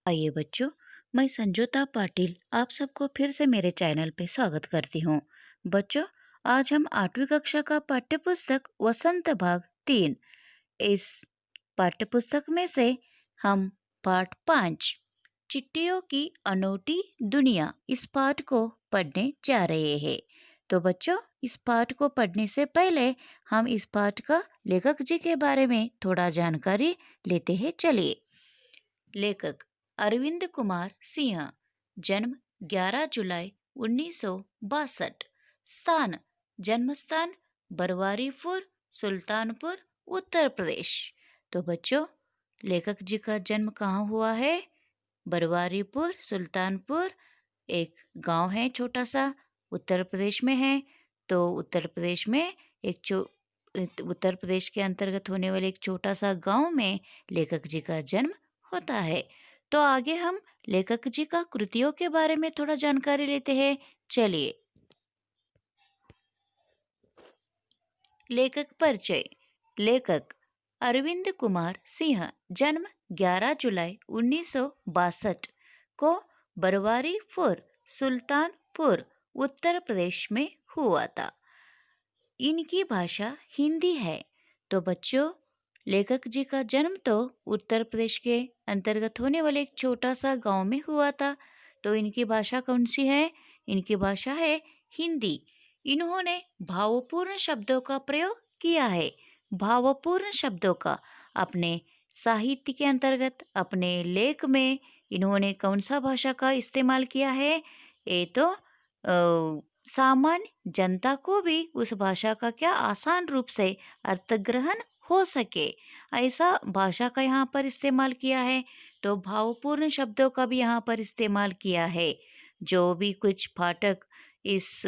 आइए बच्चों, मैं संजोता पाटिल आप सबको फिर से मेरे चैनल पे स्वागत करती हूँ। बच्चों, आज हम 8वीं कक्षा का पाठ्यपुस्तक वसंत भाग 3 इस पाठ्यपुस्तक में से हम पाठ 5 चिट्ठियों की अनोटी दुनिया इस पाठ को पढ़ने जा रहे हैं। तो बच्चों, इस पाठ को पढ़ने से पहले हम इस पाठ का लेखक जी के बारे में थोड़ा जानकारी लेते हैं। चलिए। लेखक अरविंद कुमार सिंह, जन्म 11 जुलाई 1962, स्थान जन्म स्थान बरवारीपुर, सुल्तानपुर, उत्तर प्रदेश। तो बच्चों, लेखक जी का जन्म कहाँ हुआ है? बरवारीपुर, सुल्तानपुर एक गांव है छोटा सा, उत्तर प्रदेश में है। तो उत्तर प्रदेश में उत्तर प्रदेश के अंतर्गत होने वाले एक छोटा सा गांव में लेखक जी का जन्म होता है। तो आगे हम लेखक जी का कृतियों के बारे में थोड़ा जानकारी लेते हैं। चलिए। लेखक परिचय। लेखक अरविंद कुमार सिंह, जन्म 11 जुलाई 1962 को बरवारीपुर, सुल्तानपुर, उत्तर प्रदेश में हुआ था। इनकी भाषा हिंदी है। तो बच्चों, लेखक जी का जन्म तो उत्तर प्रदेश के अंतर्गत होने वाले एक छोटा सा गांव में हुआ था। तो इनकी भाषा कौन सी है? इनकी भाषा है हिंदी। इन्होंने भावपूर्ण शब्दों का प्रयोग किया है। भावपूर्ण शब्दों का अपने साहित्य के अंतर्गत अपने लेख में इन्होंने कौन सा भाषा का इस्तेमाल किया है? ये तो सामान्य जनता को भी उस भाषा का क्या आसान रूप से अर्थ ग्रहण हो सके, ऐसा भाषा का यहाँ पर इस्तेमाल किया है। तो भावपूर्ण शब्दों का भी यहाँ पर इस्तेमाल किया है। जो भी कुछ पाठक इस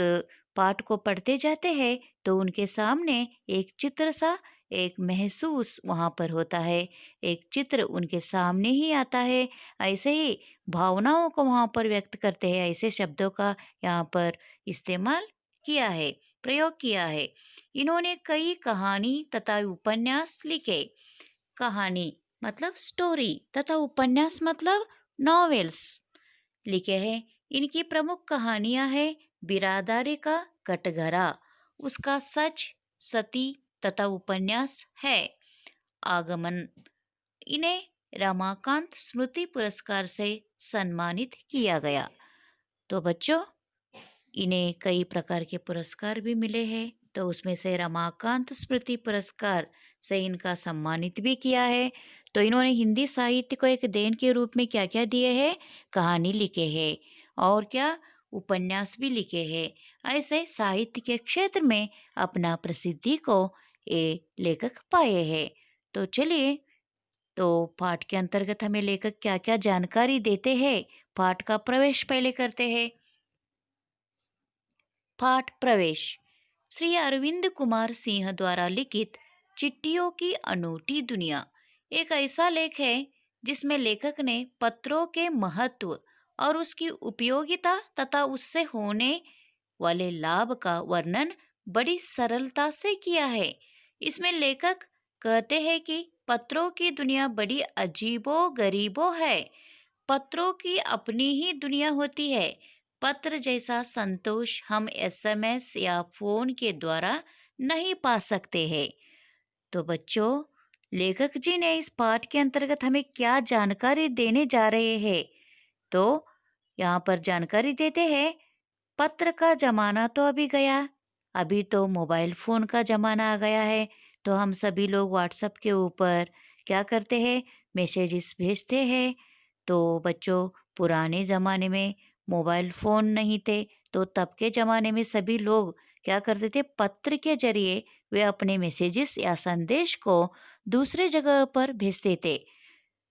पाठ को पढ़ते जाते हैं तो उनके सामने एक चित्र सा, एक महसूस वहाँ पर होता है, एक चित्र उनके सामने ही आता है। ऐसे ही भावनाओं को वहाँ पर व्यक्त करते हैं। ऐसे शब्दों का यहाँ पर इस्तेमाल किया है, प्रयोग किया है। इन्होंने कई कहानी तथा उपन्यास लिखे। कहानी मतलब स्टोरी तथा उपन्यास मतलब नॉवेल्स लिखे हैं। इनकी प्रमुख कहानियां हैं बिरादारी का कटघरा, उसका सच, सती तथा उपन्यास है आगमन। इन्हें रमाकांत स्मृति पुरस्कार से सम्मानित किया गया। तो बच्चों, इन्हें कई प्रकार के पुरस्कार भी मिले हैं। तो उसमें से रमाकांत स्मृति पुरस्कार से इनका सम्मानित भी किया है। तो इन्होंने हिंदी साहित्य को एक देन के रूप में क्या क्या दिए हैं? कहानी लिखे हैं और क्या, उपन्यास भी लिखे हैं। ऐसे साहित्य के क्षेत्र में अपना प्रसिद्धि को ये लेखक पाए हैं। तो चलिए, तो पाठ के अंतर्गत हमें लेखक क्या क्या जानकारी देते हैं, पाठ का प्रवेश पहले करते हैं। पाठ प्रवेश। श्री अरविंद कुमार सिंह द्वारा लिखित चिट्ठियों की अनूठी दुनिया एक ऐसा लेख है जिसमें लेखक ने पत्रों के महत्व और उसकी उपयोगिता तथा उससे होने वाले लाभ का वर्णन बड़ी सरलता से किया है। इसमें लेखक कहते हैं कि पत्रों की दुनिया बड़ी अजीबो गरीबो है। पत्रों की अपनी ही दुनिया होती है। पत्र जैसा संतोष हम एसएमएस या फोन के द्वारा नहीं पा सकते हैं। तो बच्चों, लेखक जी ने इस पाठ के अंतर्गत हमें क्या जानकारी देने जा रहे हैं? तो यहाँ पर जानकारी देते हैं, पत्र का जमाना तो अभी गया, अभी तो मोबाइल फोन का जमाना आ गया है। तो हम सभी लोग व्हाट्सएप के ऊपर क्या करते हैं? मैसेजेस भेजते हैं। तो बच्चों, पुराने ज़माने में मोबाइल फ़ोन नहीं थे, तो तब के ज़माने में सभी लोग क्या करते थे? पत्र के ज़रिए वे अपने मैसेजेस या संदेश को दूसरे जगह पर भेजते थे।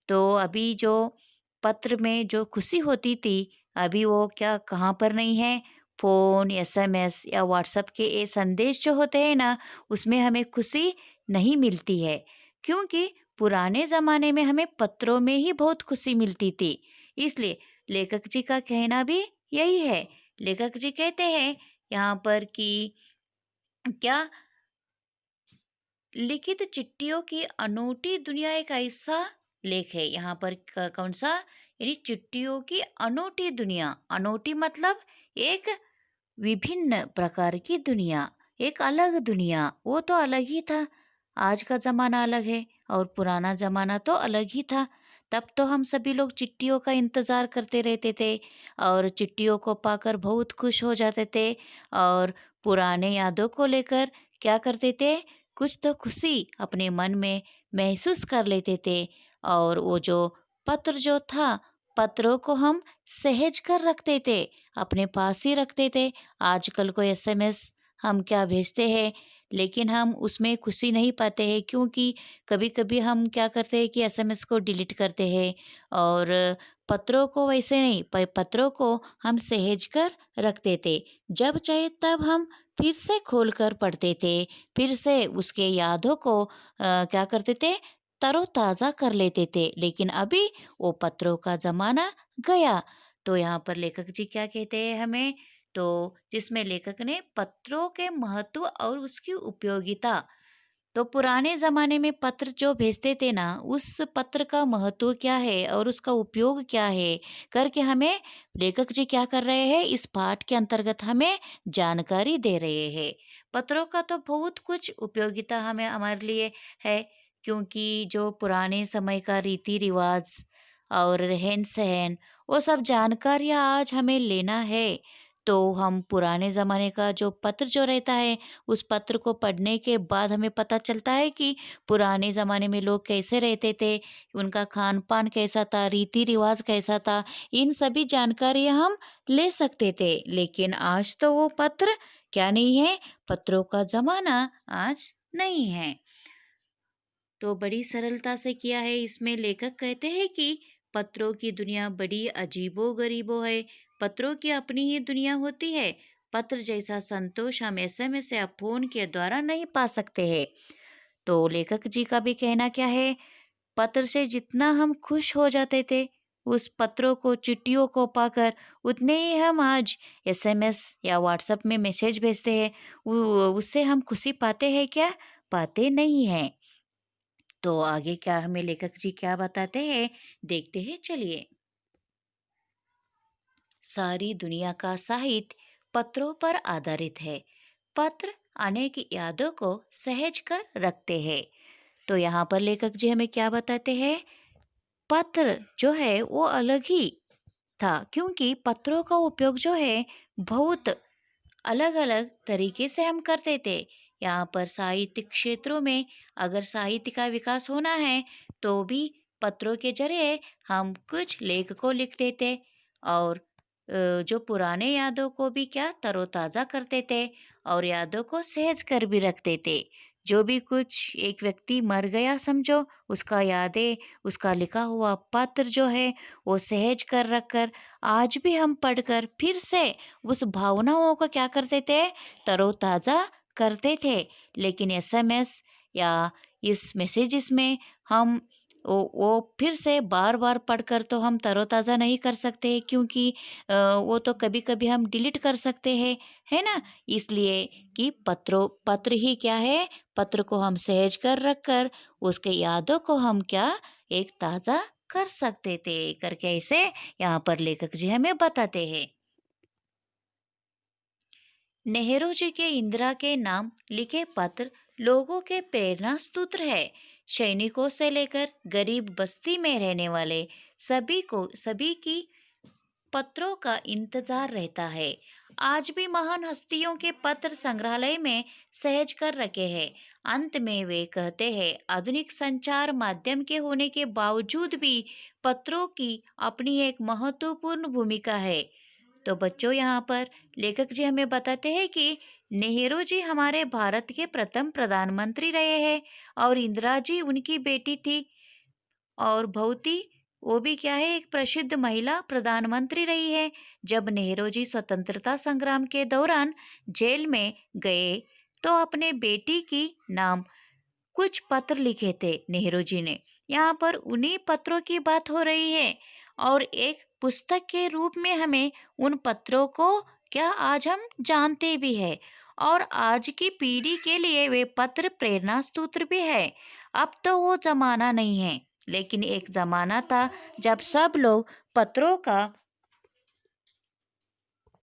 तो अभी जो पत्र में जो खुशी होती थी, अभी वो क्या कहाँ पर नहीं है? फ़ोन, एसएमएस या व्हाट्सएप के ये संदेश जो होते हैं ना, उसमें हमें खुशी नहीं मिलती है। क्योंकि पुराने ज़माने में हमें पत्रों में ही बहुत खुशी मिलती थी। इसलिए लेखक जी का कहना भी यही है। लेखक जी कहते हैं यहाँ पर कि क्या, लिखित चिट्ठियों की अनूठी दुनिया एक ऐसा लेख है। यहाँ पर कौन सा? यानी चिट्ठियों की अनोटी दुनिया। अनोटी मतलब एक विभिन्न प्रकार की दुनिया, एक अलग दुनिया। वो तो अलग ही था। आज का ज़माना अलग है और पुराना ज़माना तो अलग ही था। तब तो हम सभी लोग चिट्ठियों का इंतज़ार करते रहते थे और चिट्ठियों को पाकर बहुत खुश हो जाते थे और पुराने यादों को लेकर क्या करते थे, कुछ तो खुशी अपने मन में महसूस कर लेते थे। और वो जो पत्र जो था, पत्रों को हम सहेज कर रखते थे, अपने पास ही रखते थे। आजकल को एसएमएस हम क्या भेजते हैं, लेकिन हम उसमें खुशी नहीं पाते हैं, क्योंकि कभी-कभी हम क्या करते हैं कि एसएमएस को डिलीट करते हैं और पत्रों को वैसे नहीं, पत्रों को हम सहेज कर रखते थे। जब चाहे तब हम फिर से खोलकर पढ़ते थे, फिर से उसके यादों को क्या करते थे, तरोताज़ा कर लेते थे। लेकिन अभी वो पत्रों का ज़माना गया। तो यहाँ पर लेखक जी क्या कहते हैं हमें, तो जिसमें लेखक ने पत्रों के महत्व और उसकी उपयोगिता, तो पुराने ज़माने में पत्र जो भेजते थे ना, उस पत्र का महत्व क्या है और उसका उपयोग क्या है, करके हमें लेखक जी क्या कर रहे हैं, इस पाठ के अंतर्गत हमें जानकारी दे रहे हैं। पत्रों का तो बहुत कुछ उपयोगिता हमें हमारे लिए है, क्योंकि जो पुराने समय का रीति-रिवाज और रहन-सहन, वो सब जानकारियाँ आज हमें लेना है, तो हम पुराने ज़माने का जो पत्र जो रहता है, उस पत्र को पढ़ने के बाद हमें पता चलता है कि पुराने ज़माने में लोग कैसे रहते थे, उनका खान-पान कैसा था, रीति-रिवाज कैसा था, इन सभी जानकारियाँ हम ले सकते थे। लेकिन आज तो वो पत्र क्या नहीं है, पत्रों का ज़माना आज नहीं है। तो बड़ी सरलता से किया है, इसमें लेखक कहते हैं कि पत्रों की दुनिया बड़ी अजीबो-गरीबो है। पत्रों की अपनी ही दुनिया होती है। पत्र जैसा संतोष हम एसएमएस या फ़ोन के द्वारा नहीं पा सकते हैं। तो लेखक जी का भी कहना क्या है, पत्र से जितना हम खुश हो जाते थे, उस पत्रों को, चिट्ठियों को पाकर, उतने ही हम आज एसएमएस या व्हाट्सएप में मैसेज भेजते हैं। उससे हम खुशी पाते हैं क्या? पाते नहीं हैं। तो आगे क्या हमें लेखक जी क्या बताते हैं, देखते हैं, चलिए। सारी दुनिया का साहित्य पत्रों पर आधारित है। पत्र अनेक यादों को सहेज कर रखते हैं। तो यहाँ पर लेखक जी हमें क्या बताते हैं, पत्र जो है वो अलग ही था, क्योंकि पत्रों का उपयोग जो है बहुत अलग-अलग तरीके से हम करते थे। यहाँ पर साहित्यिक क्षेत्रों में अगर साहित्य का विकास होना है, तो भी पत्रों के ज़रिए हम कुछ लेख को लिखते थे और जो पुराने यादों को भी क्या तरोताज़ा करते थे और यादों को सहेज कर भी रखते थे। जो भी कुछ एक व्यक्ति मर गया समझो, उसका यादें, उसका लिखा हुआ पत्र जो है, वो सहेज कर रख कर आज भी हम पढ़कर फिर से उस भावनाओं को क्या करते थे, तरोताज़ा करते थे। लेकिन एसएमएस या इस मैसेजेस में हम वो फिर से बार-बार पढ़कर तो हम तरोताज़ा नहीं कर सकते, क्योंकि वो तो कभी-कभी हम डिलीट कर सकते हैं, है ना? इसलिए कि पत्र ही क्या है, पत्र को हम सहेज कर रख कर उसके यादों को हम क्या एक ताज़ा कर सकते थे, करके ऐसे यहाँ पर लेखक जी हमें बताते हैं। नेहरू जी के इंदिरा के नाम लिखे पत्र लोगों के प्रेरणा स्रोत है। सैनिकों से लेकर गरीब बस्ती में रहने वाले सभी की पत्रों का इंतजार रहता है। आज भी महान हस्तियों के पत्र संग्रहालय में सहेज कर रखे हैं। अंत में वे कहते हैं, आधुनिक संचार माध्यम के होने के बावजूद भी पत्रों की अपनी एक महत्वपूर्ण भूमिका है। तो बच्चों, यहाँ पर लेखक जी हमें बताते हैं कि नेहरू जी हमारे भारत के प्रथम प्रधानमंत्री रहे हैं और इंदिरा जी उनकी बेटी थी और बहुत ही वो भी क्या है, एक प्रसिद्ध महिला प्रधानमंत्री रही है। जब नेहरू जी स्वतंत्रता संग्राम के दौरान जेल में गए, तो अपने बेटी की नाम कुछ पत्र लिखे थे नेहरू जी ने। यहाँ पर उन्हीं पत्रों की बात हो रही है और एक पुस्तक के रूप में हमें उन पत्रों को क्या आज हम जानते भी है और आज की पीढ़ी के लिए वे पत्र प्रेरणा स्रोत भी है। अब तो वो जमाना नहीं है, लेकिन एक जमाना था जब सब लोग पत्रों का